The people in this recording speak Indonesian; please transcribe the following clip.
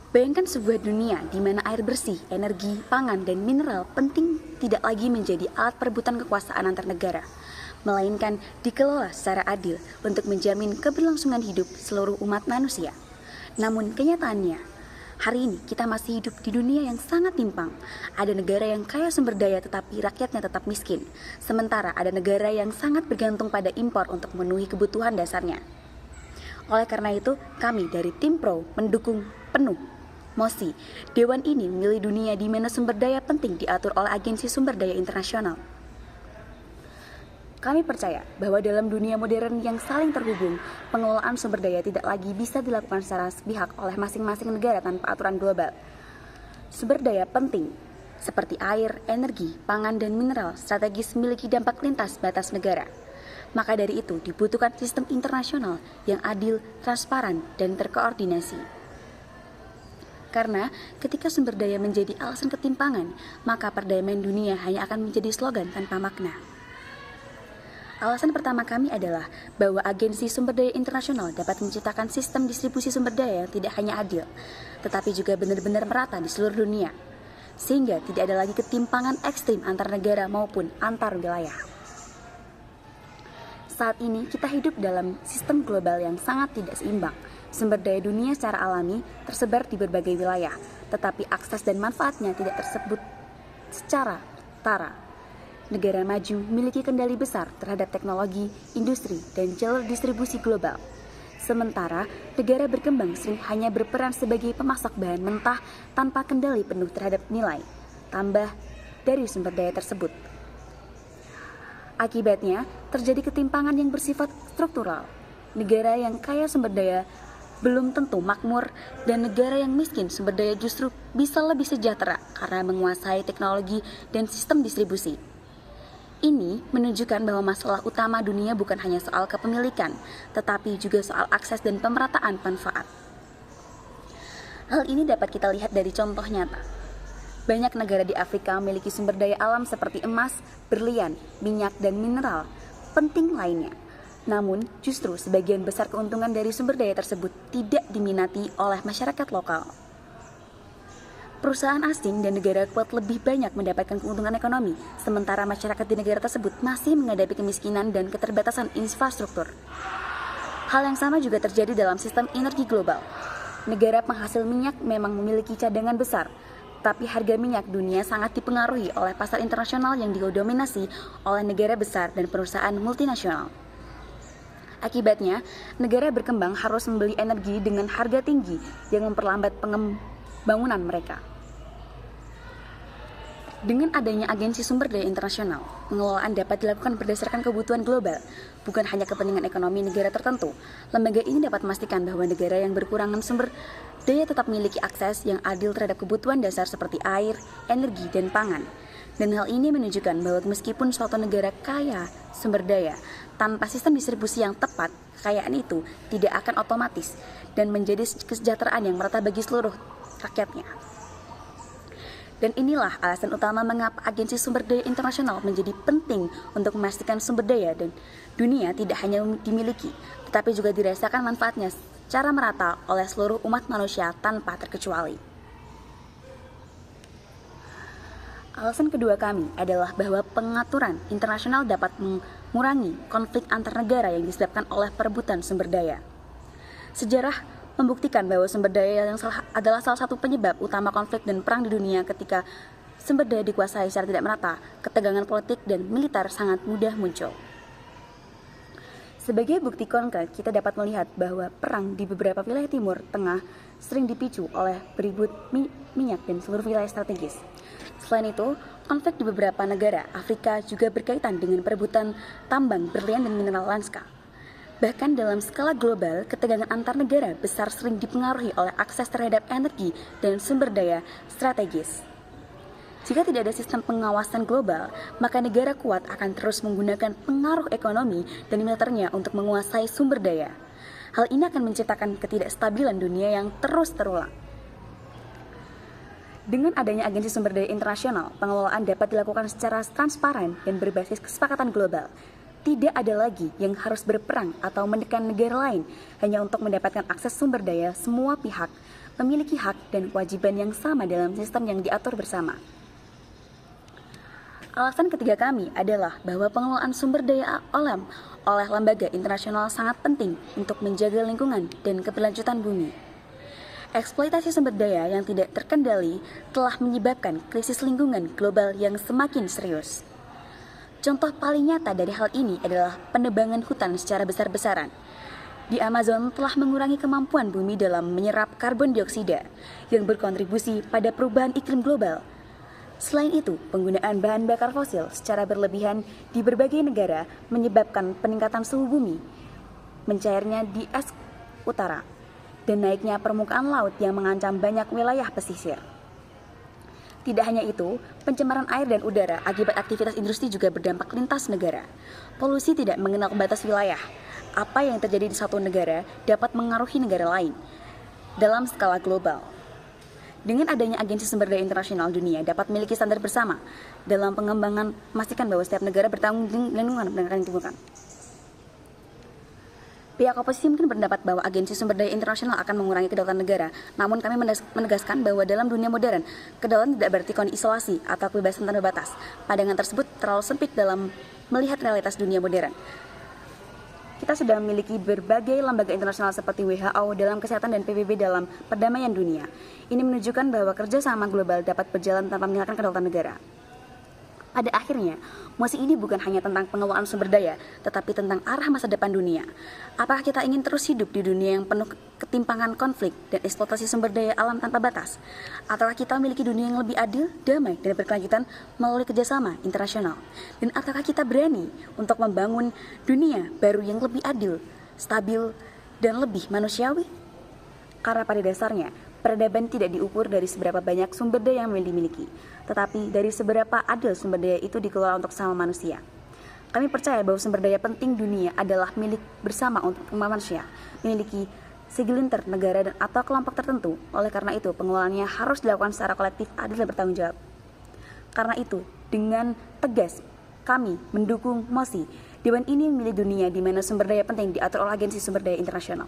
Bayangkan sebuah dunia di mana air bersih, energi, pangan, dan mineral penting tidak lagi menjadi alat perebutan kekuasaan antar negara, melainkan dikelola secara adil untuk menjamin keberlangsungan hidup seluruh umat manusia. Namun kenyataannya, hari ini kita masih hidup di dunia yang sangat timpang. Ada negara yang kaya sumber daya tetapi rakyatnya tetap miskin, sementara ada negara yang sangat bergantung pada impor untuk memenuhi kebutuhan dasarnya. Oleh karena itu, kami dari Tim Pro mendukung penuh mosi Dewan ini memilih dunia di mana sumber daya penting diatur oleh Agensi Sumber Daya Internasional. Kami percaya bahwa dalam dunia modern yang saling terhubung, pengelolaan sumber daya tidak lagi bisa dilakukan secara sepihak oleh masing-masing negara tanpa aturan global. Sumber daya penting seperti air, energi, pangan, dan mineral strategis memiliki dampak lintas batas negara. Maka dari itu dibutuhkan sistem internasional yang adil, transparan, dan terkoordinasi. Karena ketika sumber daya menjadi alasan ketimpangan, maka perdamaian dunia hanya akan menjadi slogan tanpa makna. Alasan pertama kami adalah bahwa Agensi Sumber Daya Internasional dapat menciptakan sistem distribusi sumber daya yang tidak hanya adil, tetapi juga benar-benar merata di seluruh dunia, sehingga tidak ada lagi ketimpangan ekstrim antar negara maupun antar wilayah. Saat ini kita hidup dalam sistem global yang sangat tidak seimbang. Sumber daya dunia secara alami tersebar di berbagai wilayah, tetapi akses dan manfaatnya tidak tersebut secara setara. Negara maju memiliki kendali besar terhadap teknologi, industri, dan jalur distribusi global. Sementara negara berkembang sering hanya berperan sebagai pemasok bahan mentah tanpa kendali penuh terhadap nilai tambah dari sumber daya tersebut. Akibatnya, terjadi ketimpangan yang bersifat struktural. Negara yang kaya sumber daya belum tentu makmur, dan negara yang miskin sumber daya justru bisa lebih sejahtera karena menguasai teknologi dan sistem distribusi. Ini menunjukkan bahwa masalah utama dunia bukan hanya soal kepemilikan, tetapi juga soal akses dan pemerataan manfaat. Hal ini dapat kita lihat dari contoh nyata. Banyak negara di Afrika memiliki sumber daya alam seperti emas, berlian, minyak, dan mineral penting lainnya. Namun, justru sebagian besar keuntungan dari sumber daya tersebut tidak diminati oleh masyarakat lokal. Perusahaan asing dan negara kuat lebih banyak mendapatkan keuntungan ekonomi, sementara masyarakat di negara tersebut masih menghadapi kemiskinan dan keterbatasan infrastruktur. Hal yang sama juga terjadi dalam sistem energi global. Negara penghasil minyak memang memiliki cadangan besar, tapi harga minyak dunia sangat dipengaruhi oleh pasar internasional yang didominasi oleh negara besar dan perusahaan multinasional. Akibatnya, negara berkembang harus membeli energi dengan harga tinggi yang memperlambat pembangunan mereka. Dengan adanya Agensi Sumber Daya Internasional, pengelolaan dapat dilakukan berdasarkan kebutuhan global, bukan hanya kepentingan ekonomi negara tertentu. Lembaga ini dapat memastikan bahwa negara yang berkurangan sumber daya tetap memiliki akses yang adil terhadap kebutuhan dasar seperti air, energi, dan pangan. Dan hal ini menunjukkan bahwa meskipun suatu negara kaya sumber daya, tanpa sistem distribusi yang tepat, kekayaan itu tidak akan otomatis dan menjadi kesejahteraan yang merata bagi seluruh rakyatnya. Dan inilah alasan utama mengapa Agensi Sumber Daya Internasional menjadi penting untuk memastikan sumber daya dan dunia tidak hanya dimiliki, tetapi juga dirasakan manfaatnya secara merata oleh seluruh umat manusia tanpa terkecuali. Alasan kedua kami adalah bahwa pengaturan internasional dapat mengurangi konflik antar negara yang disebabkan oleh perebutan sumber daya. Sejarah membuktikan bahwa sumber daya adalah salah satu penyebab utama konflik dan perang di dunia. Ketika sumber daya dikuasai secara tidak merata, ketegangan politik dan militer sangat mudah muncul. Sebagai bukti konkret, kita dapat melihat bahwa perang di beberapa wilayah Timur Tengah sering dipicu oleh beribut minyak dan seluruh wilayah strategis. Selain itu, konflik di beberapa negara Afrika juga berkaitan dengan perebutan tambang, berlian, dan mineral langka. Bahkan dalam skala global, ketegangan antar negara besar sering dipengaruhi oleh akses terhadap energi dan sumber daya strategis. Jika tidak ada sistem pengawasan global, maka negara kuat akan terus menggunakan pengaruh ekonomi dan militernya untuk menguasai sumber daya. Hal ini akan menciptakan ketidakstabilan dunia yang terus terulang. Dengan adanya Agensi Sumber Daya Internasional, pengelolaan dapat dilakukan secara transparan dan berbasis kesepakatan global. Tidak ada lagi yang harus berperang atau menekan negara lain hanya untuk mendapatkan akses sumber daya. Semua pihak memiliki hak dan kewajiban yang sama dalam sistem yang diatur bersama. Alasan ketiga kami adalah bahwa pengelolaan sumber daya alam oleh lembaga internasional sangat penting untuk menjaga lingkungan dan keberlanjutan bumi. Eksploitasi sumber daya yang tidak terkendali telah menyebabkan krisis lingkungan global yang semakin serius. Contoh paling nyata dari hal ini adalah penebangan hutan secara besar-besaran. Di Amazon telah mengurangi kemampuan bumi dalam menyerap karbon dioksida yang berkontribusi pada perubahan iklim global. Selain itu, penggunaan bahan bakar fosil secara berlebihan di berbagai negara menyebabkan peningkatan suhu bumi, mencairnya di es utara, dan naiknya permukaan laut yang mengancam banyak wilayah pesisir. Tidak hanya itu, pencemaran air dan udara akibat aktivitas industri juga berdampak lintas negara. Polusi tidak mengenal batas wilayah. Apa yang terjadi di satu negara dapat mengaruhi negara lain dalam skala global. Dengan adanya agensi sumber daya internasional, dunia dapat memiliki standar bersama dalam pengembangan, memastikan bahwa setiap negara bertanggung jawab lingkungan dan lingkungan. Pihak oposisi mungkin berpendapat bahwa agensi sumber daya internasional akan mengurangi kedaulatan negara. Namun kami menegaskan bahwa dalam dunia modern, kedaulatan tidak berarti kondisi isolasi atau kebebasan tanpa batas. Pandangan tersebut terlalu sempit dalam melihat realitas dunia modern. Kita sudah memiliki berbagai lembaga internasional seperti WHO dalam kesehatan dan PBB dalam perdamaian dunia. Ini menunjukkan bahwa kerjasama global dapat berjalan tanpa menghilangkan kedaulatan negara. Pada akhirnya, mosi ini bukan hanya tentang pengelolaan sumber daya, tetapi tentang arah masa depan dunia. Apakah kita ingin terus hidup di dunia yang penuh ketimpangan konflik dan eksploitasi sumber daya alam tanpa batas? Ataukah kita memiliki dunia yang lebih adil, damai, dan berkelanjutan melalui kerjasama internasional? Dan apakah kita berani untuk membangun dunia baru yang lebih adil, stabil, dan lebih manusiawi? Karena pada dasarnya, peradaban tidak diukur dari seberapa banyak sumber daya yang dimiliki, tetapi dari seberapa adil sumber daya itu dikelola untuk sama manusia. Kami percaya bahwa sumber daya penting dunia adalah milik bersama untuk manusia, memiliki segelintir negara dan atau kelompok tertentu. Oleh karena itu, pengelolaannya harus dilakukan secara kolektif, adil dan bertanggung jawab. Karena itu, dengan tegas kami mendukung mosi Dewan ini memilih dunia di mana sumber daya penting diatur oleh agensi sumber daya internasional.